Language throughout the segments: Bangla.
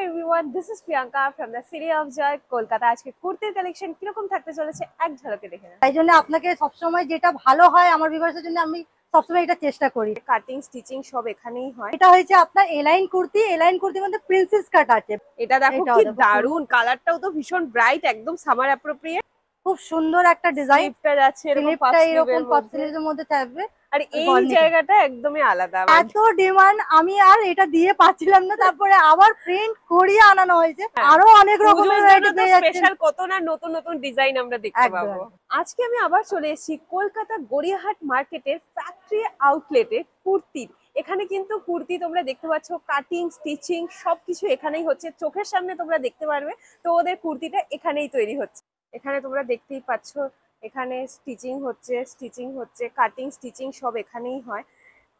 everyone, this is Priyanka from the city of joy, Kolkata. আজকে কুর্তির কালেকশন কিরকম থাকতে চলেছে এক ঝলকে দেখে নাও। তাই জন্য আপনাকে সবসময় যেটা ভালো হয় আমার ভিউয়ার্সের জন্য আমি সবসময় এটা চেষ্টা করি। কাটিং স্টিচিং সব এখানেই হয়। এটা হয়েছে আপনার এলাইন কুর্তির মধ্যে প্রিন্সেস কাট আছে। এটা দেখো কি দারুন, কালারটাও তো ভীষণ ব্রাইট, একদম সামার অ্যাপ্রোপ্রিয়েট। খুব সুন্দর একটা ডিজাইন। স্লিভটা যাচ্ছে এরকম পাফ স্লিভের মধ্যে থাকবে। আর এই জায়গাটা একদমই আলাদা। এত ডিমান্ড, আমি আর এটা দিয়ে পাচ্ছিলাম না, তারপরে আবার প্রিন্ট করিয়ে আনানো হয়েছে। আরো অনেক রকমের স্পেশাল কত না নতুন নতুন ডিজাইন আমরা দেখতে পাবো। আজকে আমি আবার চলে এসেছি কলকাতা গড়িয়াহাট মার্কেটের ফ্যাক্টরি আউটলেটে কুর্তির। এখানে কিন্তু কুর্তি তোমরা দেখতে পাচ্ছ, কাটিং স্টিচিং সবকিছু এখানেই হচ্ছে, চোখের সামনে তোমরা দেখতে পারবে। তো ওদের কুর্তিটা এখানেই তৈরি হচ্ছে। এখানে তোমরা দেখতেই পাচ্ছ, এখানে স্টিচিং হচ্ছে, কাটিং স্টিচিং সব এখানেই হয়।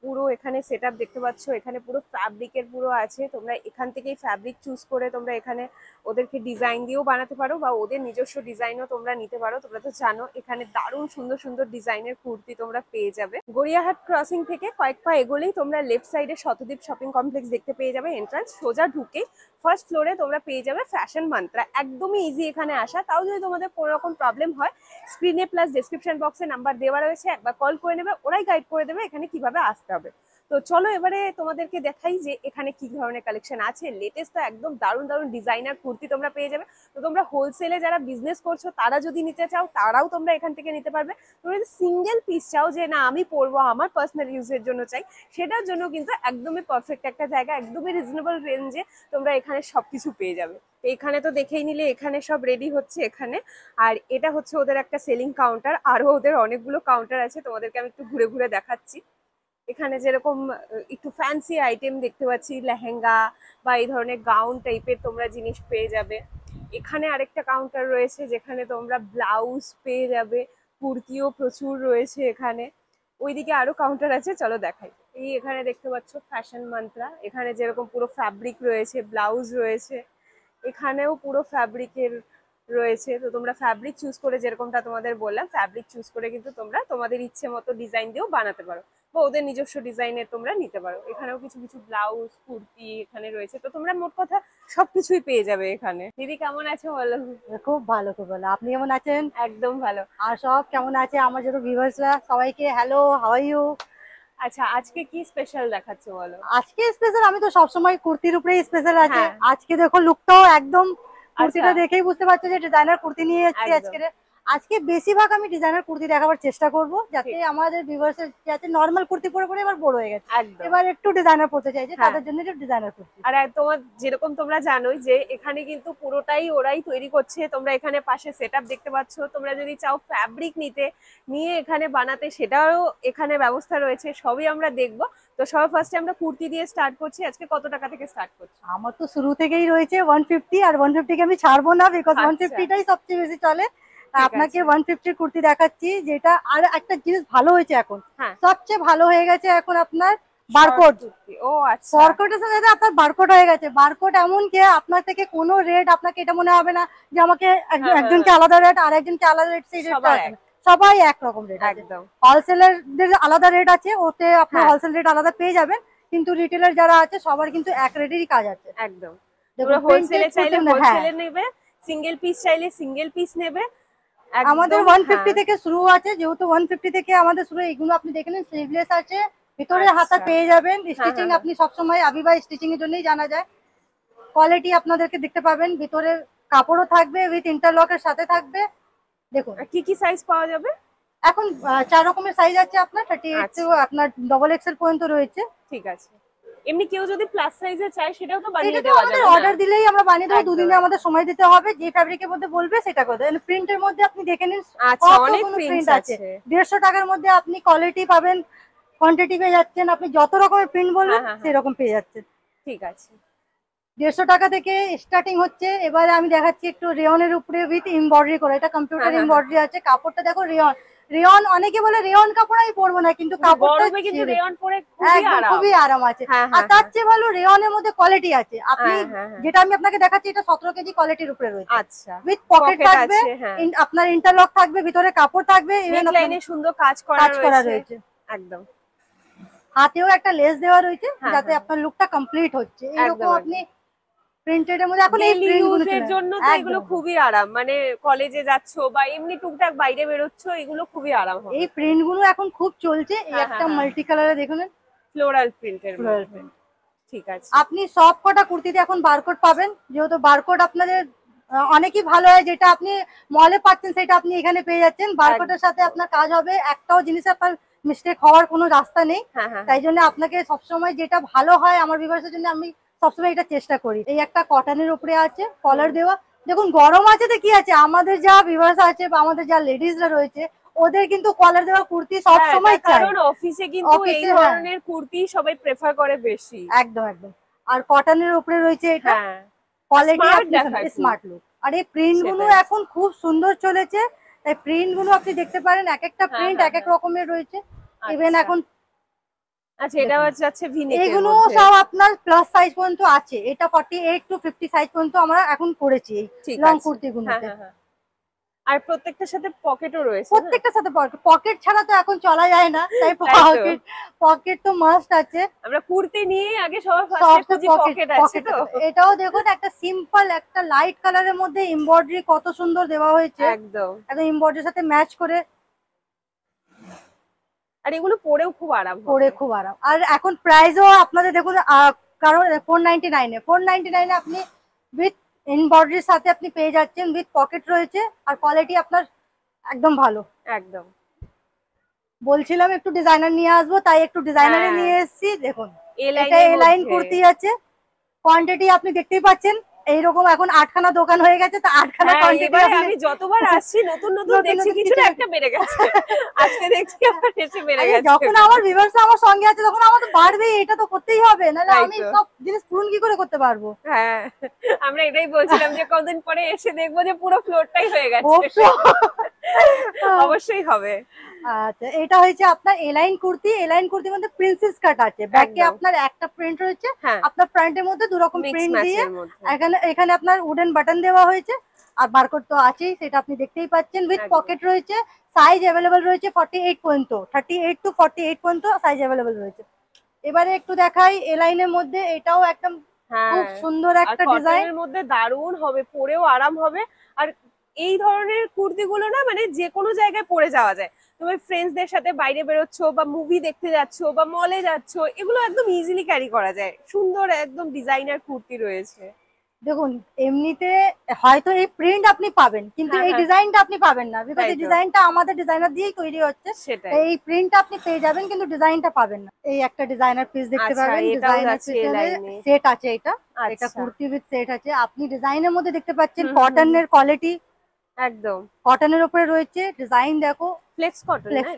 পুরো এখানে সেটআপ দেখতে পাচ্ছ, এখানে পুরো ফ্যাব্রিকের পুরো আছে। তোমরা এখান থেকেই ফ্যাব্রিক চুজ করে তোমরা এখানে ওদেরকে ডিজাইন দিয়েও বানাতে পারো বা ওদের নিজস্ব ডিজাইনও তোমরা নিতে পারো। তোমরা তো জানো এখানে দারুণ সুন্দর সুন্দর ডিজাইনের কুর্তি তোমরা পেয়ে যাবে। গড়িয়াহাট ক্রসিং থেকে কয়েক পা এগোলেই তোমরা লেফট সাইডে শতদ্বীপ শপিং কমপ্লেক্স দেখতে পেয়ে যাবে। এন্ট্রান্স সোজা ঢুকে ফার্স্ট ফ্লোরে তোমরা পেয়ে যাবে ফ্যাশন মান্ত্রা। একদমই ইজি এখানে আসা। তাও যদি তোমাদের কোনো রকম প্রবলেম হয়, স্ক্রিনে প্লাস ডেসক্রিপশন বক্সে নাম্বার দেওয়া রয়েছে, একবার কল করে নেবে, ওরাই গাইড করে দেবে এখানে কিভাবে আসতে হবে। তো চলো এবারে তোমাদেরকে দেখাই যে এখানে কি ধরনের কালেকশন আছে। লেটেস্ট তো একদম দারুণ দারুণ ডিজাইনার কুর্তি তোমরা পেয়ে যাবে। তো তোমরা হোলসেলে যারা বিজনেস করছো তারা যদি নিতে চাও তারাও তোমরা এখান থেকে নিতে পারবে। তোমরা যদি সিঙ্গেল পিস চাও যে না আমি পরবো আমার পার্সোনাল ইউজের জন্য চাই, সেটার জন্য কিন্তু একদমই পারফেক্ট একটা জায়গা, একদমই রিজনেবল রেঞ্জে তোমরা এখানে সবকিছু পেয়ে যাবে। এখানে তো দেখেই নিলে এখানে সব রেডি হচ্ছে এখানে। আর এটা হচ্ছে ওদের একটা সেলিং কাউন্টার, আরো ওদের অনেকগুলো কাউন্টার আছে, তোমাদেরকে আমি একটু ঘুরে ঘুরে দেখাচ্ছি। এখানে যেরকম একটু ফ্যান্সি আইটেম দেখতে পাচ্ছি, লেহেঙ্গা বা এই ধরনের গাউন টাইপের তোমরা জিনিস পেয়ে যাবে। এখানে আরেকটা কাউন্টার রয়েছে যেখানে তোমরা ব্লাউজ পেয়ে যাবে, কুর্তিও প্রচুর রয়েছে এখানে। ওইদিকে আরো কাউন্টার আছে, চলো দেখাই। এই এখানে দেখতে পাচ্ছ ফ্যাশন মান্ত্রা, এখানে যেরকম পুরো ফ্যাব্রিক রয়েছে, ব্লাউজ রয়েছে, এখানেও পুরো ফ্যাব্রিকের রয়েছে। তো তোমরা ফ্যাব্রিক চুজ করে, যেরকমটা তোমাদের বললাম, ফ্যাব্রিক চুজ করে কিন্তু তোমরা তোমাদের ইচ্ছে মতো ডিজাইন দিয়েও বানাতে পারো বা ওদের নিজস্ব ডিজাইনের তোমরা নিতে পারো। এখানেও কিছু কিছু ব্লাউজ কুর্তি এখানে রয়েছে। তো তোমরা মোট কথা সবকিছুই পেয়ে যাবে এখানে। দিদি কেমন আছো বলো? খুব ভালো, খুব ভালো। আপনি কেমন আছেন? একদম ভালো। আর সব কেমন আছে আমার যত ভিউয়ার্সরা? সবাইকে হ্যালো, হাউ আর ইউ? আচ্ছা, আজকে কি স্পেশাল দেখাচ্ছ বলো? আজকে স্পেশাল, আমি তো সবসময় কুর্তির উপরেই স্পেশাল আছে। আজকে দেখো লুকটাও একদম, কুর্তিটা দেখেই বুঝতে পারছো যে ডিজাইনার কুর্তি নিয়ে এসেছি আজকে বেশিরভাগ আমি ডিজাইনার কুর্তি দেখাবার চেষ্টা করব, যাতে আমাদের ভিউয়ার্সের যাতে নরমাল কুর্তি পরে পরে এবার বড় হয়ে গেছে, এবার একটু ডিজাইনার পরতে চাইছে তাদের জন্য একটু ডিজাইনার কুর্তি। আর তোমার যেরকম তোমরা জানোই যে এখানে কিন্তু পুরোটাই ওরাই তৈরি করছে। তোমরা এখানে পাশে সেটআপ দেখতে পাচ্ছ। তোমরা যদি চাও ফ্যাব্রিক নিয়ে এখানে বানাতে, সেটাও এখানে ব্যবস্থা রয়েছে। সবই আমরা দেখবো। তো সবার ফার্স্টে আমরা কুর্তি দিয়ে স্টার্ট করছি। আজকে কত টাকা থেকে স্টার্ট করছি? আমার তো শুরু থেকেই রয়েছে 150, আর 150 কে আমি ছাড়বো না, বিকজ 150টাই সবচেয়ে বেশি চলে। আপনাকে 150 কুর্তি দেখাচ্ছি, যেটা আর একটা জিনিস ভালো হয়েছে এখন, সবচেয়ে ভালো হয়ে গেছে এখন আপনার বারকোড। ও আচ্ছা, বারকোডের সাথে আপনার বারকোড হয়ে গেছে। বারকোড এমন কি আপনার থেকে কোনো রেট আপনাকে এটা মনে হবে না যে আমাকে একজনকে আলাদা রেট আর একজনকে আলাদা রেট, সেই রেটটা সবাই একরকম রেট। একদম হোলসেলের আলাদা রেট আছে, ওতে আপনি হোলসেল রেট আলাদা পেয়ে যাবেন, কিন্তু রিটেলার যারা আছে সবার কিন্তু এক রেটেরই কাজ আছে। একদম হোলসেলে চাইলে হোলসেলে নেবে, সিঙ্গেল পিস চাইলে সিঙ্গেল পিস নেবে। আমাদের 150 থেকে শুরু আছে, যেহেতু 150 থেকে আমাদের শুরু। এইগুলো আপনি দেখে নিন, স্লিভলেস আছে, ভিতরে হাতা পেয়ে যাবেন। স্টিচিং আপনি সবসময় আবিবা স্টিচিং এর জন্যই জানা যায়। কোয়ালিটি আপনাদেরকে দেখতে পাবেন, ভিতরে কাপড়ও থাকবে উইথ ইন্টারলকের সাথে থাকবে। দেখুন কি কি সাইজ পাওয়া যাবে। এখন 4 রকমের সাইজ আছে আপনার, 38 থেকে আপনার ডবল এক্সেল পর্যন্ত রয়েছে। ঠিক আছে। এমনি কেউ যদি প্লাস সাইজে চায় সেটাও তো বানিয়ে দেওয়া যাবে। অর্ডার দিলেই আমরা বানিয়ে দেব। দুদিনে আমাদের সময় দিতে হবে। যে ফ্যাব্রিকের মধ্যে বলবে সেটা করে দেব। প্রিন্টের মধ্যে আপনি দেখে নিন, আচ্ছা অনেক প্রিন্ট আছে। 150 টাকার মধ্যে আপনি কোয়ালিটি পাবেন, কোয়ান্টিটি পেয়ে যাচ্ছেন। আপনি যত রকমের প্রিন্ট বলবেন সেই রকম পেয়ে যাচ্ছেন। ঠিক আছে, 150 টাকা থেকে স্টার্টিং হচ্ছে। এবারে আমি দেখাচ্ছি একটু রেয়নের উপরে উইথ এমব্রয়ডারি করা। এটা কম্পিউটার এমব্রয়ডারি আছে। কাপড়টা দেখো রেয়ন। রেয়ন অনেকে বলে রেয়ন কাপড় আমি পরবো না, কিন্তু কাপড়টা কিন্তু রেয়ন পরে খুবই আরাম আছে। আর তার চেয়ে ভালো রেয়নের মধ্যে কোয়ালিটি আছে। আপনি যেটা আমি আপনাকে দেখাচ্ছি এটা 17 কেজি কোয়ালিটির উপরে রয়েছে। আচ্ছা, উইথ পকেট থাকবে, আপনার ইন্টারলক থাকবে, ভিতরে কাপড় থাকবে, নেকলাইনে সুন্দর কাজ করা রয়েছে। একদম হাতেও একটা লেস দেওয়া রয়েছে যাতে আপনার লুকটা কমপ্লিট হচ্ছে। এরকম আপনি প্রিন্টেড এর মধ্যে এখন এই ডেইলি প্রিন্ট গুলো ইউজের জন্য তো এগুলো খুবই আরাম, মানে কলেজে যাচ্ছো বা এমনি টুকটাক বাইরে বেরোচ্ছো, এগুলো খুবই আরাম হবে। এই প্রিন্ট গুলো এখন খুব চলছে। এই একটা মাল্টি কালারে দেখুন, ফ্লোরাল প্রিন্টের ফ্লোরাল প্রিন্ট। ঠিক আছে, আপনি সব কটা কুর্তিতে এখন বারকোড পাবেন, যেহেতু বারকোড আপনাদের অনেকই ভালো হয়, যেটা আপনি মলে পাচ্ছেন সেটা আপনি এখানে পেয়ে যাচ্ছেন। বারকোডের সাথে আপনার কাজ হবে, একটাও জিনিস আপনার মিস্টেক হওয়ার কোনো রাস্তা নেই। তাই জন্য আপনাকে সবসময় যেটা ভালো হয় আমার ভিউয়ার্সের জন্য আমি সবসময় এটা চেষ্টা করি। এই একটা কটনের উপরে আছে কলার দেওয়া, দেখুন গরম আছে তো কি আছে, আমাদের যা ভিউয়ার্স আছে বা আমাদের যা লেডিসরা রয়েছে ওদের কিন্তু কলার দেওয়া কুর্তি সব সময় চাই, কারণ অফিসে কিন্তু এই ধরনের কুর্তি সবাই প্রেফার করে বেশি। একদম একদম। আর কটনের উপরে রয়েছে এটা কোয়ালিটি, আপনি স্মার্ট লুক। আর এই প্রিন্ট গুলো এখন খুব সুন্দর চলেছে, তাই প্রিন্ট গুলো আপনি দেখতে পারেন, এক একটা প্রিন্ট এক এক রকমের রয়েছে। ইভেন এখন আচ্ছা এটা হচ্ছে ভিনেক, এগুলো সব আপনার প্লাস সাইজ পর্যন্ত আছে। এটা 48 টু 50 সাইজ পর্যন্ত আমরা এখন করেছি এই লং কুর্তি গুলোতে। আর প্রত্যেকটার সাথে পকেটও রয়েছে, প্রত্যেকটার সাথে পকেট ছাড়া তো এখন চলা যায় না, তাই পকেট তো মাস্ট আছে। আমরা কুর্তি নিয়ে আগে সবার ফার্স্টে খুঁজি পকেট আছে তো। এটাও দেখুন একটা সিম্পল একটা লাইট কালারের মধ্যে এমব্রয়ডারি কত সুন্দর দেওয়া হয়েছে, একদম একদম এমব্রয়ডারির সাথে ম্যাচ করে। আর এগুলো পরেও খুব আরাম, খুব আরাম। আর এখন প্রাইসও আপনাদের দেখুন, কারণ 499 এ 499 এ আপনি উইথ এমব্রয়ডারির সাথে আপনি পেয়ে যাচ্ছেন, উইথ পকেট রয়েছে, আর কোয়ালিটি আপনার একদম ভালো। একদম বলছিলাম একটু ডিজাইনার নিয়ে আসবো, তাই একটু ডিজাইনারে নিয়ে এসেছি। দেখুন এটা এ লাইন কুর্তি আছে, কোয়ান্টিটি আপনি দেখতেই পাচ্ছেন এইরকম। এখন 8খানা দোকান হয়ে গেছে, তো 8খানা কোয়ান্টিটি। আমি যতবার আসছি নতুন নতুন দেখছি কিছু না একটা বেড়ে গেছে, আজকে দেখছি আবার এসে বেড়ে গেছে। যখন আমার ভিউয়ার্স আমার সঙ্গে আছে তখন আমার তো বাড়বেই, এটা তো করতেই হবে, নাহলে আমি সব জিনিস পূরণ কি করে করতে পারবো। হ্যাঁ আমরা এটাই বলছিলাম যে কতদিন পরে এসে দেখবো যে পুরো ফ্লোরটাই হয়ে গেছে। অবশ্যই হবে। আচ্ছা এটা হয়েছে আপনার এলাইন কুর্তি। এলাইন কুর্তির মধ্যে প্রিন্সেস কাট আছে, ব্যাকে আপনার একটা প্রিন্ট রয়েছে, আপনার ফ্রন্টের মধ্যে দু রকম প্রিন্ট দিয়ে এখানে আপনার উডেন বাটন দেওয়া হয়েছে, আর বারকোড তো আছেই, সেটা আপনি দেখতেই পাচ্ছেন। উইথ পকেট রয়েছে, সাইজ अवेलेबल রয়েছে 48 পর্যন্ত, 38 টু 48 পর্যন্ত সাইজ अवेलेबल রয়েছে। এবারে একটু দেখাই এলাইনের মধ্যে, এটাও একদম খুব সুন্দর একটা ডিজাইন, এর মধ্যে দারুণ হবে, পরেও আরাম হবে। আর এই ধরনের কুর্তিগুলো না মানে যে কোনো জায়গায় পরে যাওয়া যায়। তুমি ফ্রেন্ডসদের সাথে বাইরে বেরোচ্ছো বা মুভি দেখতে যাচ্ছো বা মলে যাচ্ছো, এগুলো একদম ইজিলি ক্যারি করা যায়। সুন্দর একদম ডিজাইনার কুর্তি রয়েছে। দেখুন এমনিতে হয়তো এই প্রিন্ট আপনি পাবেন, কিন্তু এই ডিজাইনটা আপনি পাবেন না, বিকজ এই ডিজাইনটা আমাদের ডিজাইনার দিয়েই তৈরি হচ্ছে। এই প্রিন্টটা আপনি পেয়ে যাবেন কিন্তু ডিজাইনটা পাবেন না। এই একটা ডিজাইনার পিস দেখতে পাবেন, ডিজাইনার সেট আছে, এটা কুর্তি উইথ সেট আছে। আপনি ডিজাইনের মধ্যে দেখতে পাচ্ছেন কটনের কোয়ালিটি, একদম কটনের উপরে রয়েছে। ডিজাইন দেখো, ফ্লেক্স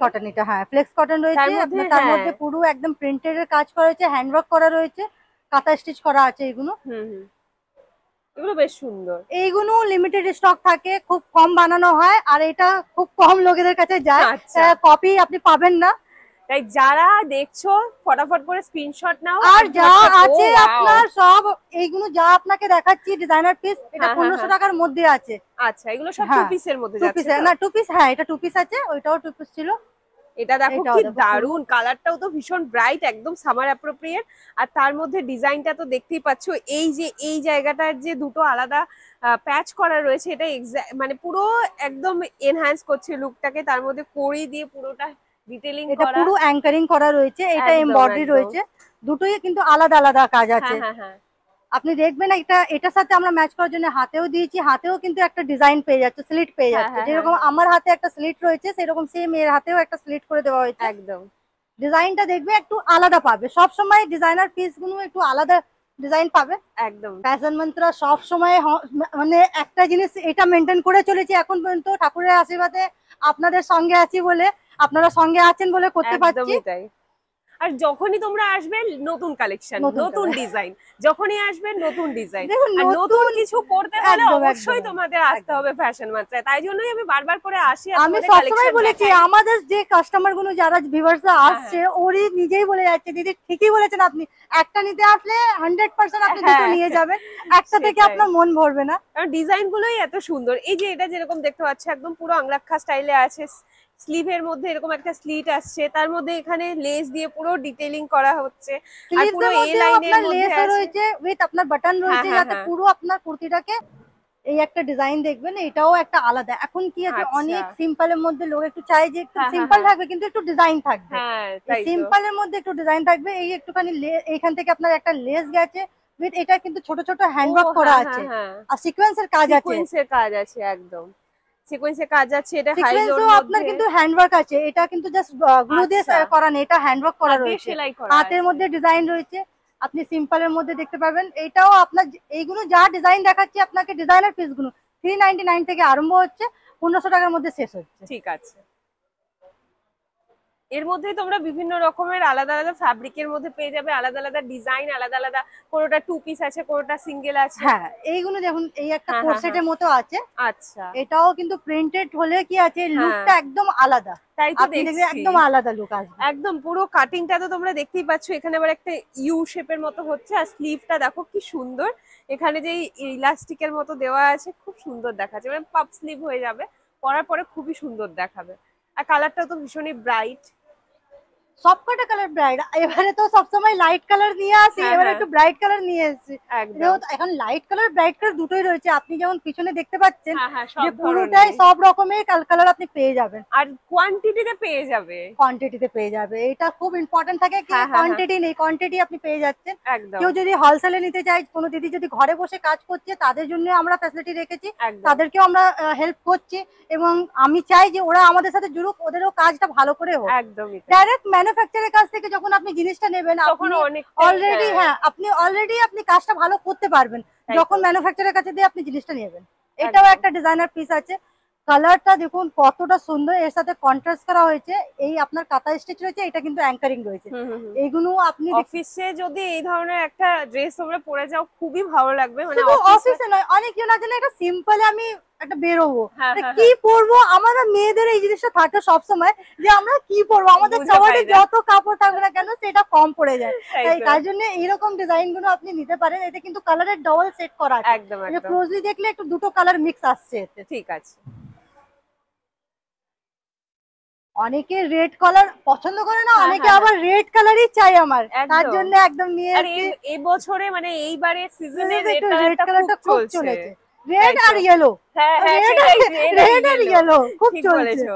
কটন এটা, হ্যাঁ ফ্লেক্স কটন রয়েছে। তার মধ্যে পুরো একদম প্রিন্টেড এর কাজ করা হয়েছে, হ্যান্ডওয়ার্ক করা রয়েছে, কাঁথা স্টিচ করা আছে। এগুলো বেশ সুন্দর। এইগুলো লিমিটেড স্টক থাকে, খুব কম বানানো হয়, আর এটা খুব কম লোকেদের কাছে যায়, কপি আপনি পাবেন না। তাই যারা দেখছো ফটাফট করে স্ক্রিনশট নাও। আর যা আছে আপনার সব এইগুলো যা আপনাকে দেখাচ্ছি ডিজাইনার পিস, এটা 1500 টাকার মধ্যে আছে। আচ্ছা এগুলো সব টু পিসের মধ্যে যাচ্ছে না? টু পিস, হ্যাঁ এটা টু পিস আছে, ওইটাও টু পিস ছিল। এটা দেখো কি দারুন, কালারটাও তো ভীষণ ব্রাইট, একদম সামার অ্যাপ্রোপ্রিয়েট। আর তার মধ্যে ডিজাইনটা তো দেখতেই পাচ্ছো, এই যে এই জায়গাটার যে দুটো আলাদা প্যাচ করা রয়েছে, এটা মানে পুরো একদম এনহ্যান্স করছে লুকটাকে। তার মধ্যে কড়ি দিয়ে পুরোটা ডিটেইলিং করা, এটা পুরো অ্যাঙ্কারিং করা রয়েছে, এটা এমব্রয়ডারি রয়েছে, দুটোই কিন্তু আলাদা আলাদা কাজ আছে। আপনি দেখবেন এটার সাথে আমরা ম্যাচ করার জন্য হাতেও দিয়েছি, হাতেও কিন্তু একটা ডিজাইন পেয়ে যাচ্ছে, স্লিট পেয়ে যাচ্ছে। যেরকম আমার হাতে একটা স্লিট রয়েছে, সেরকম সেম এর হাতেও একটা স্লিট করে দেওয়া হয়েছে। একদম ডিজাইনটা দেখবে একটু আলাদা পাবে, সব সময় ডিজাইনার পিস গুলো একটু আলাদা ডিজাইন পাবে। একদম ফ্যাশন মন্ত্রা সব সময় মানে একটা জিনিস এটা মেনটেন করে চলেছি এখন পর্যন্ত, ঠাকুরের আশীর্বাদে আপনাদের সঙ্গে আছি বলে, আপনারা সঙ্গে আছেন বলে করতে পারছি। আর যখনই তোমরা আসবে নতুন কালেকশন, নতুন ডিজাইন, যখনই আসবে নতুন ডিজাইন, আর নতুন কিছু করতে হলে অবশ্যই তোমাদের আসতে হবে ফ্যাশন মাত্রায়। তাই জন্যই আমি বারবার করে আসি। আমি সবসময় বলেছি, আমাদের যে কাস্টমার গুলো যারা ভিউয়ার্স আসছে, ওরই নিজেই বলে যাচ্ছে, দিদি ঠিকই বলেছেন, আপনি একটা নিতে আসলে 100% আপনি দুটো নিয়ে যাবেন, একটা থেকে আপনার মন ভরবে না। কারণ ডিজাইন গুলোই এত সুন্দর। এই যে এটা যেরকম দেখতে পাচ্ছ একদম পুরো আংলাক্ষা স্টাইলে আছে, স্লিভের মধ্যে এরকম একটা স্লিট আসছে, তার মধ্যে এখানে লেস দিয়ে পুরো ডিটেইলিং করা হচ্ছে, আর স্লিভস পুরো এর এ মধ্যেও লাইনের আপনার মধ্যে লেসও আছে। রয়েছে উইথ আপনার বাটন হ্যাঁ রয়েছে, হ্যাঁ যাতে হ্যাঁ, পুরো আপনার কুর্তিটাকে এই একটা ডিজাইন দেখবেন, এটাও একটা আলাদা। এখন কি আছে, আচ্ছা, অনেক সিম্পলের মধ্যে লোক একটু চায় যে একটু হ্যাঁ হ্যাঁ সিম্পল হ্যাঁ থাকবে কিন্তু একটু ডিজাইন থাকবে। হ্যাঁ, এই তাই তো। সিম্পলের মধ্যে একটু ডিজাইন থাকবে, এই একটুখানি এইখান থেকে আপনার একটা লেস গেছে উইথ এটা কিন্তু ছোট ছোট ও হ্যান্ডওয়ার্ক করা হ্যাঁ আছে, হ্যাঁ হ্যাঁ, আর সিকোয়েন্সের কাজ আছে। সিকোয়েন্সের কাজ আছে, একদম সিকোয়েন্সের কাজ আছে, এটা হাই লোর সিকোয়েন্সও আপনার মধ্যে। কিন্তু হ্যান্ডওয়ার্ক আছে, এটা কিন্তু জাস্ট গ্লু দিয়ে আচ্ছা, করা নেই, এটা হ্যান্ডওয়ার্ক করা হাত দিয়ে রয়েছে। সেলাই করা হাতের আছে। মধ্যে ডিজাইন রয়েছে, আপনি সিম্পলের মধ্যে দেখতে পাবেন। এটাও আপনার এইগুলো যা ডিজাইন দেখাচ্ছি আপনাকে, ডিজাইনার পিসগুলো 399 থেকে আরম্ভ হচ্ছে, 1500 টাকার মধ্যে শেষ হচ্ছে। ঠিক আছে। এর মধ্যে তোমরা বিভিন্ন রকমের আলাদা আলাদা ফ্যাব্রিকের মধ্যে পেয়ে যাবে, আলাদা আলাদা ডিজাইন, আলাদা আলাদা, কোনোটা 2 পিস আছে, কোনোটা সিঙ্গেল আছে। হ্যাঁ, এইগুলো দেখুন, এই একটা হ্যাঁ হ্যাঁ হ্যাঁ, কোরসেটের মতো আছে, আচ্ছা, এটাও কিন্তু প্রিন্টেড হলে কি আছে, হ্যাঁ, লুকটা একদম আলাদা। তাই তো আপনি দেখবেন দেখছি, একদম আলাদা লুক আসবে। একদম পুরো কাটিংটা তো তোমরা দেখতেই পাচ্ছ, এখানে আবার একটা ইউ শেপের মতো হচ্ছে, আর স্লিভটা দেখো কি সুন্দর, এখানে যে ইলাস্টিকের মতো দেওয়া আছে, খুব সুন্দর দেখাচ্ছে, মানে পাপ স্লিভ হয়ে যাবে, পরার পরে খুবই সুন্দর দেখাবে। আর কালারটা তো ভীষণই ব্রাইট। সবকটা কালার ব্রাইট, এবারে তো সবসময় লাইট কালার নিয়ে আসি, হ্যাঁ এবারে হ্যাঁ, একটু ব্রাইট কালার নিয়ে এসেছি। একদম, যেহেতু এখন লাইট কালার ব্রাইট কালার দুটোই রয়েছে, আপনি যেমন পিছনে দেখতে পাচ্ছেন হ্যাঁ হ্যাঁ, যে সব পুরোটাই ধরনের, সব রকমের কালার আপনি পেয়ে যাবেন, আর কোয়ান্টিটিতে পেয়ে যাবে, কোয়ান্টিটিতে পেয়ে যাবে। এটা খুব ইম্পর্টেন্ট থাকে কি, হ্যাঁ হ্যাঁ হ্যাঁ, কোয়ান্টিটি নেই, কোয়ান্টিটি আপনি পেয়ে যাচ্ছেন। একদম কেউ যদি হোলসেলে নিতে চায়, কোনো দিদি যদি ঘরে বসে কাজ করছে, তাদের জন্য আমরা ফ্যাসিলিটি রেখেছি, একদম, তাদেরকেও আমরা হেল্প করছি, এবং আমি চাই যে ওরা আমাদের সাথে জুড়ুক, ওদেরও কাজটা ভালো করে হোক। একদমই তাই। ডাইরেক্ট ম্যানুফ্যাকচারের কাছ থেকে যখন আপনি জিনিসটা নেবেন, তখন আপনি অনেকটাই, অলরেডি, হ্যাঁ, আপনি অলরেডি আপনি কাজটা ভালো করতে পারবেন তাই যখন তো, ম্যানুফ্যাকচারের কাছে দিয়ে আপনি জিনিসটা নেবেন। এটাও একদম। একটা ডিজাইনার পিস আছে, কালারটা দেখুন কতটা সুন্দর, এর সাথে কন্ট্রাস্ট করা হয়েছে। এই আপনার কাঁথা স্টিচ রয়েছে, এটা কিন্তু অ্যাঙ্কারিং রয়েছে। হুম হুম হুম। এইগুলো আপনি অফিসে যদি এই ধরনের একটা ড্রেস তোমরা পরে যাও, খুবই ভালো লাগবে, মানে শুধু অফিসে। অফিসে নয়, অনেকজন আছে না, একটা সিম্পলে আমি একটা বেরোবো, হ্যাঁ তা হ্যাঁ কি হ্যাঁ, পরবো, আমাদের মেয়েদের এই জিনিসটা থাকে সবসময় যে আমরা কি পরবো, আমাদের বুঝে সবারই পাই না, যত কাপড় থাকবে না কেন সেটা কম পড়ে যায়। তাই তাই তো, তার জন্য এইরকম ডিজাইন গুলো আপনি নিতে পারেন। এতে কিন্তু কালারের ডবল সেট করা আছে, একদম যে একদম, ক্লোজলি দেখলে একটু দুটো কালার মিক্স আসছে এতে। ঠিক আছে। অনেকে রেড কালার পছন্দ করে না, হ্যাঁ অনেকে হ্যাঁ আবার রেড কালারই চাই আমার, তার একদম। জন্য একদম নিয়ে আর এসেছি। এই বছরে মানে এইবারে সিজনে রেড একটু রেড কালারটা কালারটা খুব খুব চলছে। চলেছে, রেড তাই আর তো। ইয়েলো, হ্যাঁ হ্যাঁ, রেড সেটাই, রেড আর ইয়েলো খুব ঠিক চলছে। বলেছো,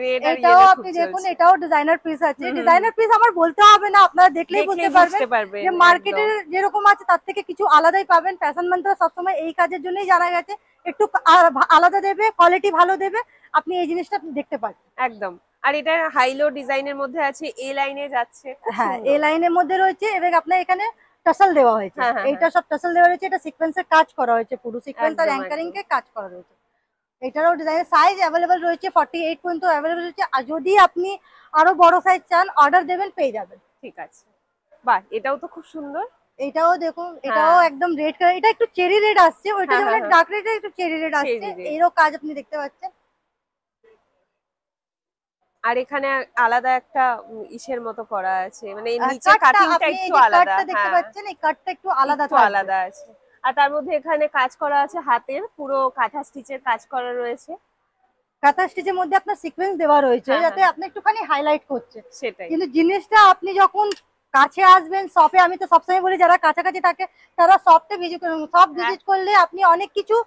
রেড আর এটাও ইয়েলো খুব আপনি দেখুন, চলছে। এটাও ডিজাইনার পিস আছে। হুম হুম, ডিজাইনার পিস আমার বলতে হবে না, আপনারা দেখলেই বুঝতে দেখলেই পারবেন বুঝতে পারবেন, যে একদম। মার্কেটে যেরকম আছে তার থেকে কিছু আলাদাই পাবেন। ফ্যাশন মান্ত্রা সবসময় এই কাজের জন্যই জানা গেছে, একটু আলাদা দেবে, কোয়ালিটি ভালো দেবে, আপনি এই জিনিসটা দেখতে পাচ্ছেন। একদম। আর এটা হাইলো ডিজাইনের মধ্যে আছে, এ লাইনে যাচ্ছে, খুব হ্যাঁ, সুন্দর। এই লাইনের মধ্যে রয়েছে, এবং আপনার এখানে টাসেল দেওয়া হয়েছে, হ্যাঁ হ্যাঁ এইটা সব টাসেল দেওয়া রয়েছে, এটা সিকোয়েন্সের কাজ করা হয়েছে, পুরো সিকোয়েন্স আর একদম অ্যাঙ্কারিং একদম, কে কাজ করা রয়েছে। এটারও ডিজাইন সাইজ অ্যাভেলেবেল রয়েছে, 48 পর্যন্ত অ্যাভেলেবেল রয়েছে, আর যদি আপনি আরো বড় সাইজ চান অর্ডার দেবেন, পেয়ে যাবেন। ঠিক আছে। বাহ, এটাও তো খুব সুন্দর। এটাও দেখুন, এটাও হ্যাঁ একদম রেড কালার, এটা একটু চেরি রেড আসছে, ওইটা হ্যাঁ যেমন হ্যাঁ হ্যাঁ, ডার্ক রেড, একটু চেরি রেড আসছে, cherry red। এরও কাজ আপনি দেখতে পাচ্ছেন। আর এখানে আলাদা একটা ইসের মতো করা আছে, মানে এই নিচে কাটটা কাটিংটা আপনি এই একটু যে আলাদা, কাটটা দেখতে হ্যাঁ পাচ্ছেন, এই কাটটা একটু আলাদা একটু থাকবে। আলাদা আছে। আর তার মধ্যে এখানে কাজ করা আছে, হাতের পুরো কাঁথা স্টিচের কাজ করা রয়েছে। কাঁথা স্টিচের মধ্যে আপনার সিকোয়েন্স দেওয়া রয়েছে, হ্যাঁ যাতে হ্যাঁ, আপনি একটুখানি হাইলাইট করছে। সেটাই, কিন্তু জিনিসটা আপনি যখন কাছে আসবেন শপে, আমি তো সবসময় বলি যারা কাছাকাছি থাকে তারা শপে ভিজিট করুন, শপ হ্যাঁ ভিজিট করলে আপনি অনেক কিছু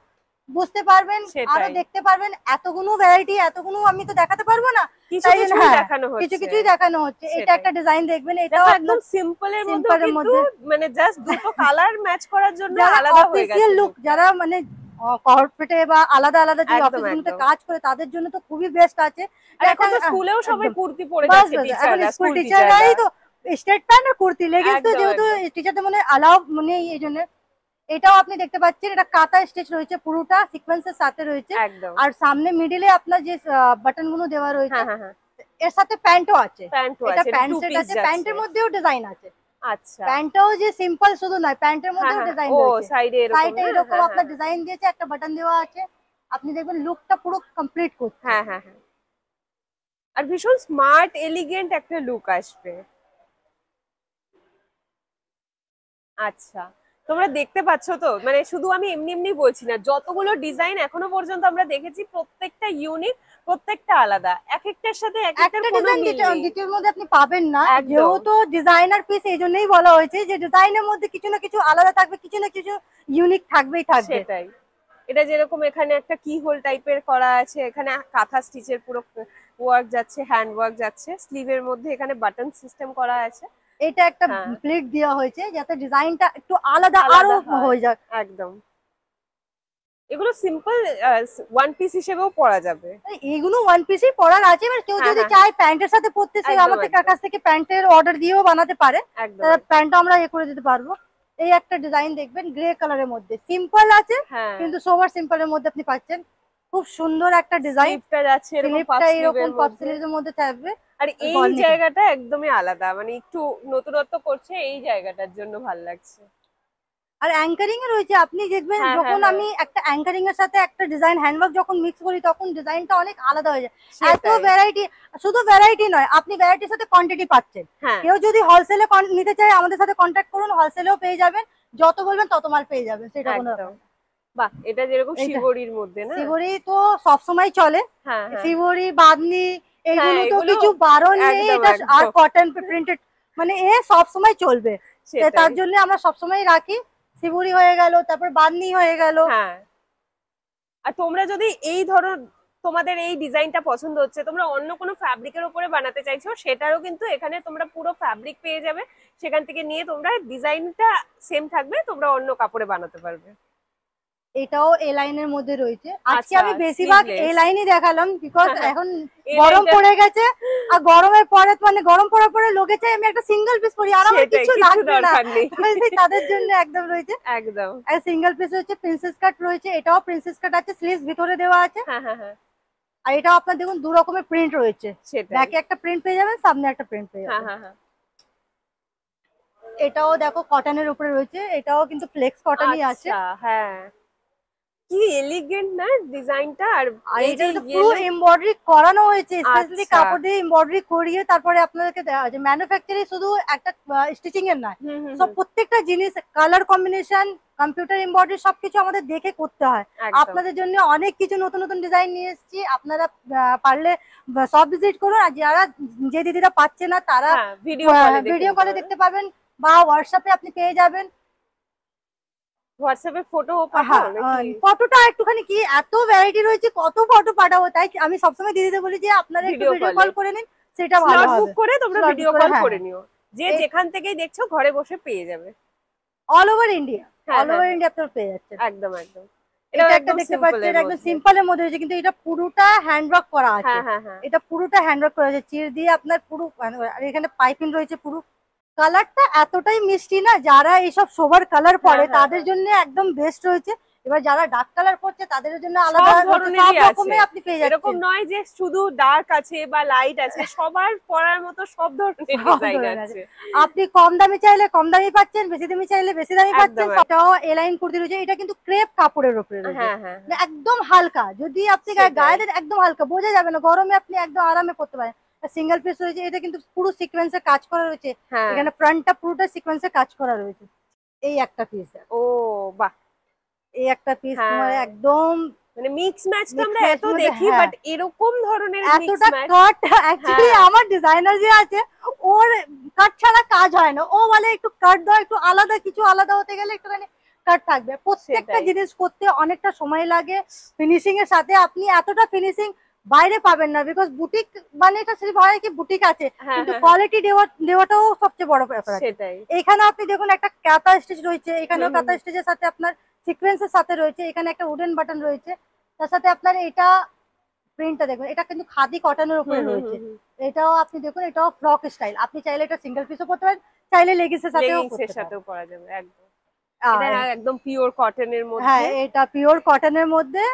বুঝতে পারবেন, আরো সেটাই, দেখতে পারবেন। এতগুলো ভ্যারাইটি, এতগুলো আমি তো দেখাতে পারবো না, কিছু তাই জন্য কিছুই হ্যাঁ, দেখানো কিছু হচ্ছে, কিছুই দেখানো হচ্ছে। এটা সেটাই। একটা ডিজাইন দেখবেন, দেখো এটাও একদম আপনার সিম্পলের মধ্যে, সিম্পলের কিন্তু মধ্যে। মানে জাস্ট দুটো কালার ম্যাচ করার জন্য যারা আলাদা হয়ে অফিসিয়াল গেছে লুক, look টা। যারা মানে কর্পোরেটে বা আলাদা আলাদা যে একদম অফিসগুলোতে একদম। কাজ করে, তাদের জন্য তো খুবই বেস্ট আছে। আর এখন তো স্কুলেও সবাই একদম, কুর্তি পরে বাস যাচ্ছে, বাস, এখন টিচাররা, স্কুল স্কুল টিচাররা। টিচাররাই তো স্টেট প্যান্ট আর কুর্তি, লেগিংস তো একদম যেহেতু একদম টিচারদের মনে অ্যালাউ মানে এই জন্য। এটাও আপনি দেখতে পাচ্ছেন, এটা কাঁথা স্টিচ রয়েছে, পুরোটা সিকোয়েন্সের সাথে রয়েছে, একদম। আর সামনে মিডিলে আপনার যে বাটন গুলো দেওয়া রয়েছে, হ্যাঁ হ্যাঁ হ্যাঁ, এর সাথে প্যান্টও আছে। প্যান্টও এটা আছে, প্যান্ট টু সেট পিস আছে, যাচ্ছে। প্যান্টের মধ্যেও ডিজাইন আছে। আচ্ছা, প্যান্টটাও যে সিম্পল শুধু নয়, প্যান্টের হ্যাঁ মধ্যেও হ্যাঁ, ডিজাইন ও রয়েছে, সাইডে এরকম, সাইডে হ্যাঁ এরকম হ্যাঁ আপনার হ্যাঁ ডিজাইন দিয়েছে, একটা বাটন দেওয়া আছে। আপনি দেখবেন লুকটা পুরো কমপ্লিট করছে। হ্যাঁ হ্যাঁ হ্যাঁ, আর ভীষণ স্মার্ট এলিগেন্ট একটা লুক আসবে। আচ্ছা, তোমরা দেখতে পাচ্ছ তো, মানে শুধু আমি এমনি এমনি বলছি না, যতগুলো ডিজাইন এখনো পর্যন্ত আমরা দেখেছি প্রত্যেকটা ইউনিক, প্রত্যেকটা আলাদা, এক একটার সাথে এক একটার একটা কোনো ডিজাইন মিল নেই। দ্বিতীয়ের মধ্যে আপনি পাবেন না, একদম। যেহেতু ডিজাইনার পিস এই জন্যই বলা হয়েছে যে ডিজাইনের মধ্যে কিছু না কিছু আলাদা থাকবে, কিছু না কিছু ইউনিক থাকবেই থাকবে। সেটাই, এটা যেরকম এখানে একটা কি হোল টাইপের করা আছে, এখানে কাঁথা স্টিচের পুরো ওয়ার্ক যাচ্ছে, হ্যান্ড ওয়ার্ক যাচ্ছে, স্লিভের মধ্যে এখানে বাটন সিস্টেম করা আছে। এটা একটা হ্যাঁ। প্লেট দেওয়া হয়েছে যাতে ডিজাইনটা একটু আলাদা আলাদা আরো হয়। হয়ে যাক। একদম, এগুলো সিম্পল ওয়ান পিস হিসেবেও পরা যাবে। এইগুলো ওয়ান পিসই পরার আছে, এবার কেউ হ্যাঁ, যদি হ্যাঁ। চায় প্যান্টের সাথে পরতে, সে একদম, আমাদের একদম। কাছ থেকে প্যান্টের অর্ডার দিয়েও বানাতে পারে, একদম। প্যান্টটা আমরা করে দিতে পারবো। এই একটা ডিজাইন দেখবেন গ্রে কালারের মধ্যে, সিম্পল আছে হ্যাঁ, কিন্তু সোবার সিম্পলের মধ্যে আপনি পাচ্ছেন। খুব সুন্দর একটা ডিজাইন, স্লিভটা যাচ্ছে এরকম পাফ স্লিপটা এরকম স্লিভের পাফ মধ্যে। স্লিভের মধ্যে থাকবে। আর এই গলনিটা। জায়গাটা একদমই আলাদা, মানে একটু নতুনত্ব করছে, এই জায়গাটার জন্য ভালো লাগছে। আর অ্যাঙ্কারিং এ রয়েছে, আপনি দেখবেন হ্যাঁ, যখন হ্যাঁ, আমি একটা অ্যাঙ্কারিং এর সাথে একটা ডিজাইন হ্যান্ডওয়ার্ক যখন মিক্স করি তখন ডিজাইনটা অনেক আলাদা হয়ে যায়। এত সেটাই। ভ্যারাইটি, শুধু ভ্যারাইটি নয়, আপনি ভ্যারাইটির সাথে কোয়ান্টিটি পাচ্ছেন। হ্যাঁ, কেউ যদি হোলসেলে নিতে চায় আমাদের সাথে কন্ট্যাক্ট করুন, হোলসেলেও পেয়ে যাবেন, যত বলবেন তত মাল পেয়ে যাবেন, সেটা কোনো একদম। বাহ, এটা যেরকম এইটা- শিবরির মধ্যে না? শিবরি তো সবসময় চলে, হ্যাঁ, হ্যাঁ। শিবরি বাদনি এইগুলো তো এগুলো কিছু বারণ নেই, একদম, এটা একদম। আর কটন প্রিন্টেড মানে এ সবসময় চলবে। তো সেটাই। তার জন্য আমরা সবসময় রাখি, শিবরি হয়ে গেল, তারপর বাদনি হয়ে গেল। হ্যাঁ, আর তোমরা যদি এই ধরো তোমাদের এই ডিজাইনটা পছন্দ হচ্ছে, তোমরা অন্য কোনো ফ্যাব্রিকের উপরে বানাতে চাইছো, সেটারও কিন্তু এখানে তোমরা পুরো ফ্যাব্রিক পেয়ে যাবে। সেখান থেকে নিয়ে তোমরা ডিজাইনটা সেম থাকবে, তোমরা অন্য কাপড়ে বানাতে পারবে। এটাও এ লাইনের মধ্যে রয়েছে। আজকে আচ্ছা, আমি বেশিরভাগ sleeveless। এ লাইনই দেখালাম বিকজ এখন এই গরম লাইনটা- পড়ে গেছে, আর গরমের পরে মানে গরম পড়ার পরে লোকে চাই আমি একটা সিঙ্গেল পিস পরি, আর আমার সেটাই, কিছু কিছু লাগবে না, দরকার নেই। তাদের জন্য একদম রয়েছে। একদম। আর সিঙ্গেল পিস রয়েছে, প্রিন্সেস কাট রয়েছে, এটাও প্রিন্সেস কাট আছে, স্লিভস ভিতরে দেওয়া আছে। হ্যাঁ, হ্যাঁ, হ্যাঁ, আর এটাও আপনার দেখুন দু রকমের প্রিন্ট রয়েছে, সেটাই। ব্যাকে একটা প্রিন্ট পেয়ে যাবেন, সামনে একটা প্রিন্ট পেয়ে হ্যাঁ, যাবেন। হ্যাঁ, হ্যাঁ। এটাও দেখো কটনের উপরে রয়েছে, এটাও কিন্তু ফ্লেক্স কটনই আছে। আচ্ছা, হ্যাঁ, কি এলিগেন্ট না ডিজাইনটা। আর আর এই এটা যে তো পুরো এমব্রয়ডারি করানো হয়েছে, স্পেশালি আচ্ছা। কাপড় দিয়ে এমব্রয়ডারি করিয়ে তারপরে আপনাদেরকে দেওয়া হয়েছে। ম্যানুফ্যাকচারিং শুধু একটা স্টিচিং এর নয়, সব প্রত্যেকটা জিনিস কালার কম্বিনেশন, কম্পিউটার এমব্রয়ডারি সবকিছু আমাদের দেখে করতে হয়। আপনাদের জন্য অনেক কিছু নতুন নতুন ডিজাইন নিয়ে এসেছি, আপনারা পারলে সব ভিজিট করুন। আর যারা যে দিদিরা পাচ্ছে না তারা ভিডিও কলে দেখতে পাবেন, বা হোয়াটসঅ্যাপে আপনি পেয়ে যাবেন। হোয়াটসঅ্যাপে ফটো ফটোটা একটুখানি কি এত ভ্যারাইটি রয়েছে, কত ফটো পাঠাবো, তাই আমি সবসময় দিদিদের বলি যে আপনারা একটু ভিডিও কল করে নিন, সেটা ভালো হবে। বুক করে তোমরা Slot ভিডিও book কল করে, করে নিও, যে যেখান থেকেই দেখছো ঘরে বসে পেয়ে যাবে। অল ওভার ইন্ডিয়া, হ্যাঁ, অল ওভার হ্যাঁ। ইন্ডিয়া আপনারা পেয়ে যাচ্ছেন। একদম, একদম। এটা একটা দেখতে পাচ্ছেন, এটা একদম সিম্পলের মধ্যে রয়েছে, কিন্তু এটা পুরোটা হ্যান্ডওয়ার্ক করা আছে। হ্যাঁ, হ্যাঁ, হ্যাঁ। এটা পুরোটা হ্যান্ডওয়ার্ক করা আছে, চির দিয়ে আপনার পুরো, আর এখানে পাইপিং রয়েছে পুরো। কালারটা এতটাই মিষ্টি না, যারা এইসব সোবার কালার পরে হ্যাঁ, তাদের জন্য একদম বেস্ট রয়েছে। এবার যারা ডার্ক কালার পড়ছে তাদের জন্য আলাদা সব ধরনেরই সব রকমের আছে। আপনি পেয়ে এরকম যাচ্ছেন। নয় যে শুধু ডার্ক আছে বা লাইট আছে, সবার পরার মতো সব ধরনের ডিজাইন ধরনের আছে। আপনি কম দামি চাইলে কম দামি পাচ্ছেন, বেশি দামি চাইলে বেশি দামি পাচ্ছেন। একদম। সেটাও এলাইন কুর্তি রয়েছে, এটা কিন্তু ক্রেপ কাপড়ের উপরে রয়েছে, হ্যাঁ, হ্যাঁ, মানে একদম হালকা, যদি আপনি গায়ে দেন একদম হালকা, বোঝা যাবে না, গরমে আপনি একদম আরামে পড়তে পারেন। সিঙ্গেল পিস রয়েছে, এটা কিন্তু পুরো সিকোয়েন্সে কাজ করা রয়েছে, হ্যাঁ। এখানে ফ্রন্টটা পুরোটা সিকোয়েন্সে কাজ করা রয়েছে। এই একটা পিস, ও বাহ, এই একটা পিস হ্যাঁ। তোমার একদম মানে মিক্স ম্যাচ তো Mix আমরা match এত মধ্যে, দেখি, হ্যাঁ। বাট এরকম ধরনের মিক্স এতটা ম্যাচ। কাট, অ্যাকচুয়ালি হ্যাঁ। আমার ডিজাইনার যে আছে ওর কাট ছাড়া কাজ হয় না, ও বলে একটু কাট দাও, একটু আলাদা কিছু, আলাদা হতে গেলে একটুখানি কাট থাকবে। প্রত্যেকটা সেটাই। জিনিস করতে অনেকটা সময় লাগে, ফিনিশিং এর সাথে আপনি এতটা ফিনিশিং বাইরে পাবেন না, বিকজ বুটিক মানে এটা সির্ফ হয় কি বুটিক আছে, হ্যাঁ, কিন্তু হ্যাঁ, কোয়ালিটি দেওয়াটাও সবচেয়ে বড় ব্যাপার আছে। সেটাই। এখানে আপনি দেখুন একটা কাঁথা স্টিচ রয়েছে, এখানেও হুম, কাঁথা স্টিচের সাথে আপনার সিকোয়েন্সের সাথে রয়েছে, এখানে একটা উডেন বাটন রয়েছে, তার সাথে আপনার এটা প্রিন্টটা দেখুন, এটা কিন্তু খাদি কটনের উপরে রয়েছে। এটাও আপনি দেখুন, এটাও ফ্রক স্টাইল, আপনি চাইলে এটা সিঙ্গেল পিসও পরতে পারেন, চাইলে লেগিংসের সাথেও লেগিংস পরতে এর পারেন। সাথেও পরা যাবে একদম। আর এটা একদম পিওর কটনের মধ্যে। হ্যাঁ, এটা পিওর কটনের মধ্যে,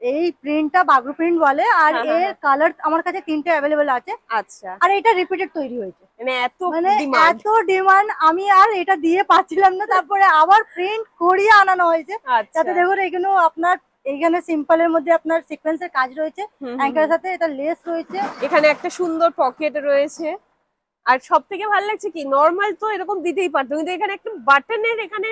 এই প্রিন্টটা বাগরু প্রিন্ট বলে, আর হ্যাঁ, হ্যাঁ, এর কালার আমার কাছে 3টে অ্যাভেলেবল আছে। আচ্ছা, আর এটা রিপিটেড তৈরি হয়েছে, মানে এত মানে ডিমান্ড। এত ডিমান্ড, আমি আর এটা দিয়ে পাচ্ছিলাম না, তারপরে আবার প্রিন্ট করিয়ে আনানো হয়েছে। আচ্ছা, যাতে দেখুন এগুলো আপনার এইখানে সিম্পলের মধ্যে আপনার সিকোয়েন্সের কাজ রয়েছে, অ্যাঙ্কারের সাথে এটা লেস রয়েছে। এখানে একটা সুন্দর পকেট রয়েছে। আর সব থেকে ভালো লাগছে কি নরমাল তো এরকম দিতেই পারতো, কিন্তু এখানে একটা বাটনের এখানে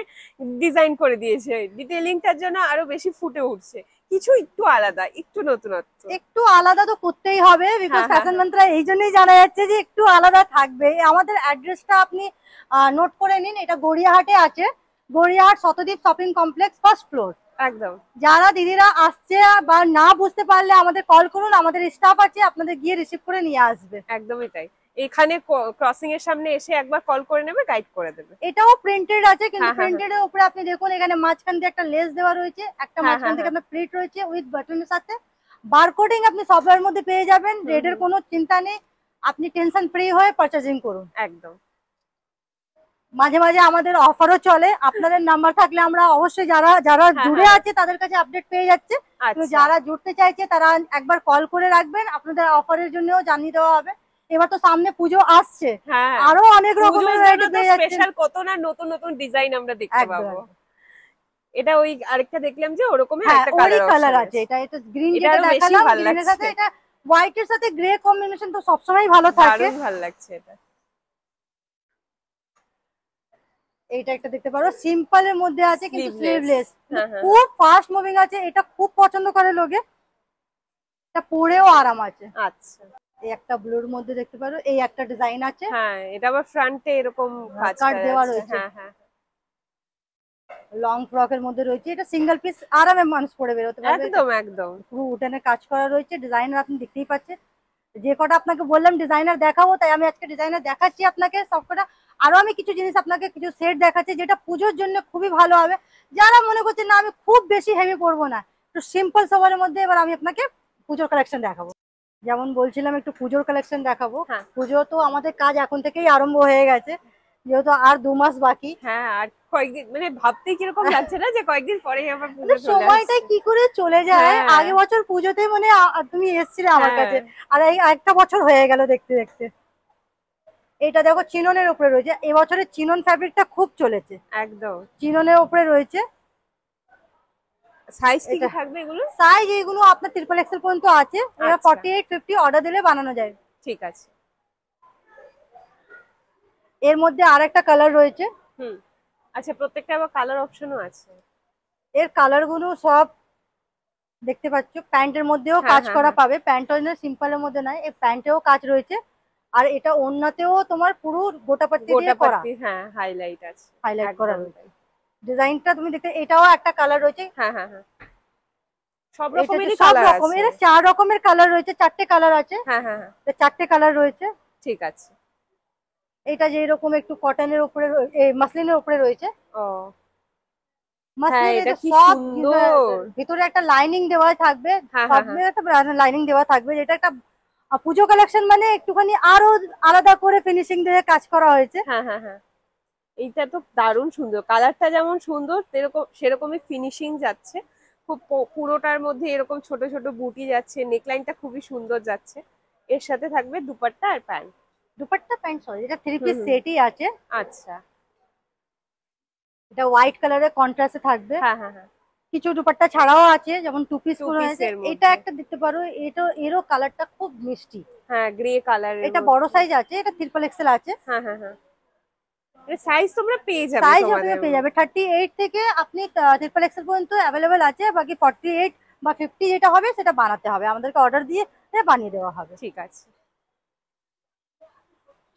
ডিজাইন করে দিয়েছে, ডিটেইলিংটার জন্য আরো বেশি ফুটে উঠছে। কিছু একটু আলাদা, একটু নতুনত্ব। একটু আলাদা তো করতেই হবে, বিকজ হ্যাঁ, ফ্যাশন হ্যাঁ, মন্ত্রা এই জন্যই জানা যাচ্ছে যে একটু আলাদা থাকবে। আমাদের অ্যাড্রেসটা আপনি নোট করে নিন, এটা গড়িয়াহাটে আছে, Gariahat Shatadwip shopping complex, first floor. একদম যারা দিদিরা আসছে বা না বুঝতে পারলে আমাদের কল করুন, আমাদের স্টাফ আছে, আপনাদের গিয়ে রিসিভ করে নিয়ে আসবে। একদমই তাই। এখানে ক্রসিং এর সামনে এসে একবার কল করে নেবে, গাইড করে দেবে। এটাও প্রিন্টেড আছে, কিন্তু হ্যাঁ, হ্যাঁ, প্রিন্টেড এর উপরে আপনি দেখুন এখানে মাঝখান দিয়ে একটা লেস দেওয়া রয়েছে, একটা হ্যাঁ, মাঝখান হ্যাঁ, থেকে হ্যাঁ। আপনার প্লেট রয়েছে উইথ বাটনের সাথে। বারকোডিং আপনি সফটওয়্যার মধ্যে পেয়ে যাবেন, রেটের কোনো চিন্তা নেই, আপনি টেনশন ফ্রি হয়ে পারচেজিং করুন। একদম। মাঝে মাঝে আমাদের অফারও চলে, আপনাদের নাম্বার থাকলে আমরা অবশ্যই যারা যারা হ্যাঁ, জুড়ে হ্যাঁ। আছে তাদের কাছে আপডেট পেয়ে যাচ্ছে। তো আচ্ছা। যারা জুড়তে চাইছে তারা একবার কল করে রাখবেন, আপনাদের অফারের জন্যও জানিয়ে দেওয়া হবে। এবার তো সামনে পুজো আসছে, হ্যাঁ, আরো অনেক রকমের ভ্যারাইটি পেয়ে যাচ্ছেন। স্পেশাল কত না নতুন নতুন ডিজাইন আমরা দেখতে একদম পাবো। একদম। এটা ওই আরেকটা দেখলাম যে ওরকমই হ্যাঁ, একটা ওরই কালার কালার আছে, এটা এটা গ্রিন এটা যেটা আরো বেশি দেখালাম, ভালো গ্রিনের সাথে লাগছে। এটা হোয়াইটের সাথে গ্রে কম্বিনেশন তো সবসময় ভালো থাকে। দারুণ ভালো লাগছে এটা। এইটা একটা দেখতে পারো, সিম্পল এর মধ্যে আছে কিন্তু স্লিভলেস, হ্যাঁ, হ্যাঁ, খুব ফাস্ট মুভিং আছে, এটা খুব পছন্দ করে লোকে, এটা পরেও আরাম আছে। আচ্ছা। এই একটা ব্লুর মধ্যে দেখতে পারো, এই একটা ডিজাইন আছে, হ্যাঁ, এটা আবার ফ্রন্টে এরকম কাজ কাট করা দেওয়া আছে। রয়েছে, হ্যাঁ, হ্যাঁ, লং ফ্রকের মধ্যে রয়েছে, এটা সিঙ্গেল পিস আরামে মানুষ পরে বেরোতে পারবে। একদম একদম। পুরো উঠানে কাজ করা রয়েছে, ডিজাইনার আপনি দেখতেই পাচ্ছেন। যে কটা আপনাকে বললাম ডিজাইনার দেখাবো, তাই আমি আজকে ডিজাইনার দেখাচ্ছি আপনাকে সবকটা। আরো আমি কিছু জিনিস আপনাকে কিছু সেট দেখাচ্ছি যেটা পুজোর জন্য খুবই ভালো হবে। যারা মনে করছেন না আমি খুব বেশি হেভি পরবো না, একটু সিম্পল সবারের মধ্যে, এবার আমি আপনাকে পুজোর কালেকশন দেখাবো। যেমন বলছিলাম একটু পুজোর কালেকশন দেখাবো। হ্যাঁ। পুজো তো আমাদের কাজ এখন থেকেই আরম্ভ হয়ে গেছে, যেহেতু আর 2 মাস বাকি। হ্যাঁ, আর কয়েকদিন মানে ভাবতেই কিরকম লাগছে না যে কয়েকদিন পরেই আবার পুজো চলে সময়টা আসছে। কি করে চলে যায়। হ্যাঁ। আগে বছর পুজোতে মানে তুমি এসেছিলে আমার হ্যাঁ। কাছে, আর এই একটা বছর হয়ে গেল দেখতে দেখতে। এটা দেখো চিননের উপরে রয়েছে, এবছরে চিনন ফ্যাব্রিকটা খুব চলেছে, একদম। চিননের উপরে রয়েছে। সাইজ কি এটা থাকবে এগুলো? সাইজ এগুলো আপনার ট্রিপল এক্সেল পর্যন্ত আছে, এটা আচ্ছা। 48-50 অর্ডার দিলে বানানো যায়। ঠিক আছে। এর মধ্যে আরেকটা কালার রয়েছে। হুম। আচ্ছা, প্রত্যেকটা আবার কালার অপশনও আছে। এর কালার গুলো সব দেখতে পাচ্ছ, প্যান্টের মধ্যেও হ্যাঁ, কাজ হ্যাঁ, করা হ্যাঁ। পাবে, প্যান্ট সিম্পলের মধ্যে নয়, এই প্যান্টেও কাজ রয়েছে। আর এটা ওড়নাতেও তোমার পুরো গোটাপাত্তি দিয়ে করা, গোটাপাত্তি, হ্যাঁ, হাইলাইট আছে। হাইলাইট একদম করা তাই। রয়েছে। ডিজাইনটা তুমি দেখতে, এটাও একটা কালার রয়েছে। হ্যাঁ, হ্যাঁ, হ্যাঁ। সব এটাতে রকমেরই সব কালার রকম, আছে। এর 4 রকমের কালার রয়েছে, 4টে কালার আছে। হ্যাঁ, হ্যাঁ, হ্যাঁ। 4টে কালার রয়েছে। ঠিক আছে। এটা যে এরকম একটু কটনের উপরে মাসলিনের উপরে রয়েছে। ও হ্যাঁ, মাসলিনের এটা কি সব সুন্দর। ভিতরে একটা লাইনিং দেওয়া থাকবে, হ্যাঁ, সব হ্যাঁ, হ্যাঁ। একটা লাইনিং দেওয়া থাকবে। এটা একটা পুজো কালেকশন, মানে একটুখানি আরো আলাদা করে ফিনিশিং দিয়ে কাজ করা হয়েছে। হ্যাঁ, হ্যাঁ, হ্যাঁ। এইটা তো দারুণ সুন্দর, কালারটা যেমন সুন্দর সেরকমই ফিনিশিং যাচ্ছে। খুব পুরোটার মধ্যে এরকম ছোট ছোট বুটি যাচ্ছে, নেকলাইনটা খুবই সুন্দর যাচ্ছে। এর সাথে থাকবে দুপাট্টা আর প্যান্ট। দুপাট্টা প্যান্ট, সরি এটা 3 হুম, পিস হুম। সেটই আছে। আচ্ছা। এটা হোয়াইট কালারের কন্ট্রাস্টে থাকবে। হ্যাঁ, হ্যাঁ, হ্যাঁ। কিছু দুপাট্টা ছাড়াও আছে, যেমন 2 পিস টু গুলো আছে। পিসের এটা মধ্যে। একটা দেখতে পারো, এটা এরও কালারটা খুব মিষ্টি। হ্যাঁ, গ্রে কালারের এটা মধ্যে। বড় সাইজ আছে, এটা ট্রিপল এক্সেল আছে। হ্যাঁ, হ্যাঁ, হ্যাঁ। এর সাইজ তোমরা পেয়ে যাবে সাইজ আপনি তোমাদের পেয়ে যাবে 38 থেকে আপনি ট্রিপল এক্সেল পর্যন্ত অ্যাভেলেবেল আছে, বাকি 48 বা 50 যেটা হবে সেটা বানাতে হবে, আমাদেরকে অর্ডার দিয়ে বানিয়ে দেওয়া হবে। ঠিক আছে।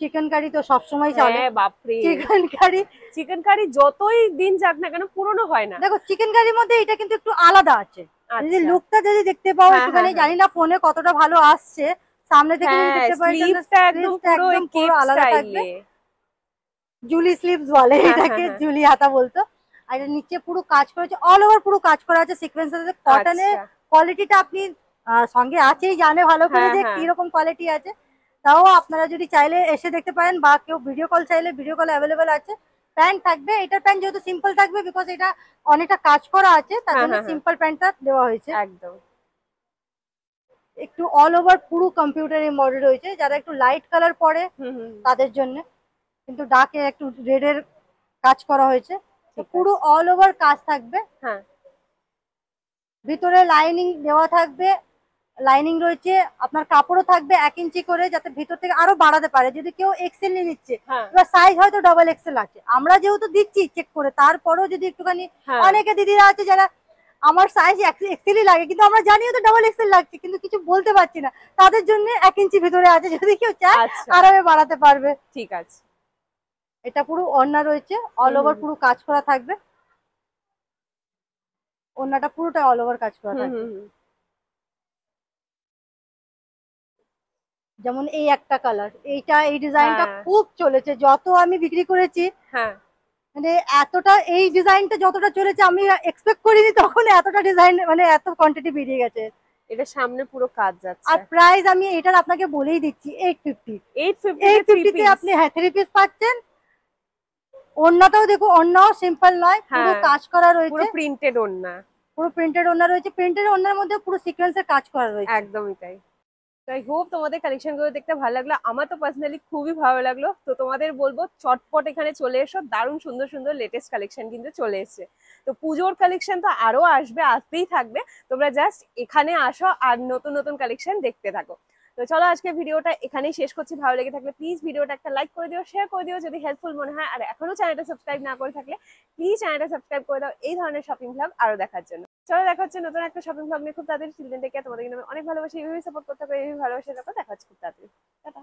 চিকেন কারি তো সবসময় চলে। হ্যাঁ, বাপরে। চিকেন কারি যতই দিন যাক না কেন পুরনো হয় না। দেখো, চিকেন কারির মধ্যে এটা কিন্তু একটু আলাদা আছে। যদি আচ্ছা। লুকটা যদি দেখতে পাও হ্যাঁ, একটুখানি, হ্যাঁ, জানি না ফোনে কতটা ভালো আসছে, সামনে থেকে যদি হ্যাঁ, দেখতে পাই স্লিভসটা একদম পুরো একদম পুরো কেপ আলাদা থাকবে। স্টাইলে। জুলি স্লিভস বলে হ্যাঁ, এটাকে, হ্যাঁ, হ্যাঁ। জুলি হাতা বলতো। আর এর নিচে পুরো কাজ করেছে, অল ওভার পুরো কাজ করা আছে সিকোয়েন্সের সাথে। কটনের আচ্ছা। কোয়ালিটিটা আপনি সঙ্গে আছেই, জানে ভালো করে হ্যাঁ, যে হ্যাঁ। কিরকম কোয়ালিটি আছে। তাও আপনারা যদি চাইলে এসে দেখতে পারেন, বা কেউ ভিডিও কল চাইলে ভিডিও কল অ্যাভেলেবেল আছে। প্যান্ট থাকবে, এটার প্যান্ট যেহেতু সিম্পল থাকবে, বিকজ এটা অনেকটা কাজ করা আছে, তার হ্যাঁ, জন্য হ্যাঁ, হ্যাঁ। সিম্পল প্যান্টটা দেওয়া হয়েছে। একদম। একটু অল ওভার পুরো কম্পিউটার এমব্রয়ডারি রয়েছে, যারা একটু লাইট কালার পরে হুম, হুম। তাদের জন্য, কিন্তু ডার্কে একটু রেড এর কাজ করা হয়েছে। তো ঠিক পুরো আছে। অল ওভার কাজ থাকবে, হ্যাঁ। ভিতরে লাইনিং দেওয়া থাকবে, লাইনিং রয়েছে, আপনার কাপড়ও থাকবে 1 ইঞ্চি করে, যাতে ভিতর থেকে আরো বাড়াতে পারে। যদি কেউ এক্সেল নিয়ে নিচ্ছে, হ্যাঁ এবার সাইজ হয়তো ডবল এক্সেল আছে, আমরা যেহেতু দিচ্ছি চেক করে, তারপরেও যদি একটুখানি, হ্যাঁ অনেকে দিদিরা আছে যারা আমার সাইজ এক্সেলই লাগে, কিন্তু আমরা জানিও তো ডবল এক্সেল লাগছে, কিন্তু কিছু বলতে পারছি না, তাদের জন্য 1 ইঞ্চি ভিতরে আছে, যদি কেউ চায় আচ্ছা আরামে বাড়াতে পারবে। ঠিক আছে। এটা পুরো ওড়না রয়েছে, অল ওভার পুরো কাজ করা থাকবে, ওড়নাটা পুরোটা অল ওভার কাজ করা হুম থাকবে। হুম হুম। যেমন এই একটা কালার, এই ডিজাইনটা হ্যাঁ খুব চলেছে, যত আমি বিক্রি করেছি, হ্যাঁ মানে এতটা এই ডিজাইনটা যতটা চলেছে আমি এক্সপেক্ট করিনি, তখন এতটা ডিজাইন মানে এত কোয়ান্টিটি বেরিয়ে গেছে। এটা সামনে পুরো কাজ যাচ্ছে। আর প্রাইস আমি এটার আপনাকে বলেই দিচ্ছি 850। 850 তে আপনি হ্যাঁ 3 পিস পাচ্ছেন। ওড়নাটাও দেখো, ওড়নাও সিম্পল নয়, পুরো হ্যাঁ কাজ করা পুরো রয়েছে, প্রিন্টেড ওড়না। পুরো প্রিন্টেড ওড়না রয়েছে, প্রিন্টেড ওড়নার মধ্যে পুরো সিকোয়েন্সের কাজ করা রয়েছে। একদমই তাই। তো আই হোপ তোমাদের কালেকশন গুলো দেখতে ভালো লাগলো, আমার তো পার্সোনালি খুবই ভালো লাগলো। তো তোমাদের বলবো চটপট এখানে চলে এসো, দারুণ সুন্দর সুন্দর লেটেস্ট কালেকশন কিন্তু চলে এসেছে। তো পুজোর কালেকশন তো আরো আসবে, আসতেই থাকবে, তোমরা জাস্ট এখানে আসো আর নতুন নতুন কালেকশন দেখতে থাকো। তো চলো আজকে ভিডিওটা এখানেই শেষ করছি। ভালো লেগে থাকলে প্লিজ ভিডিওটা একটা লাইক করে দিও, শেয়ার করে দিও যদি হেল্পফুল মনে হয়, আর এখনো চ্যানেলটা সাবস্ক্রাইব না করে থাকলে প্লিজ চ্যানেলটা সাবস্ক্রাইব করে দাও এই ধরনের শপিং ভ্লগ আরো দেখার জন্য। চলো দেখা হচ্ছে নতুন একটা শপিং ভ্লগ নিয়ে খুব তাড়াতাড়ি। চিলড্রেন ডে কে তোমাদের কিন্তু অনেক ভালোবাসি, এইভাবেই সাপোর্ট করতে হবে, এইভাবে ভালোবাসা রাখো। দেখা হচ্ছে খুব তাড়াতাড়ি। টাটা।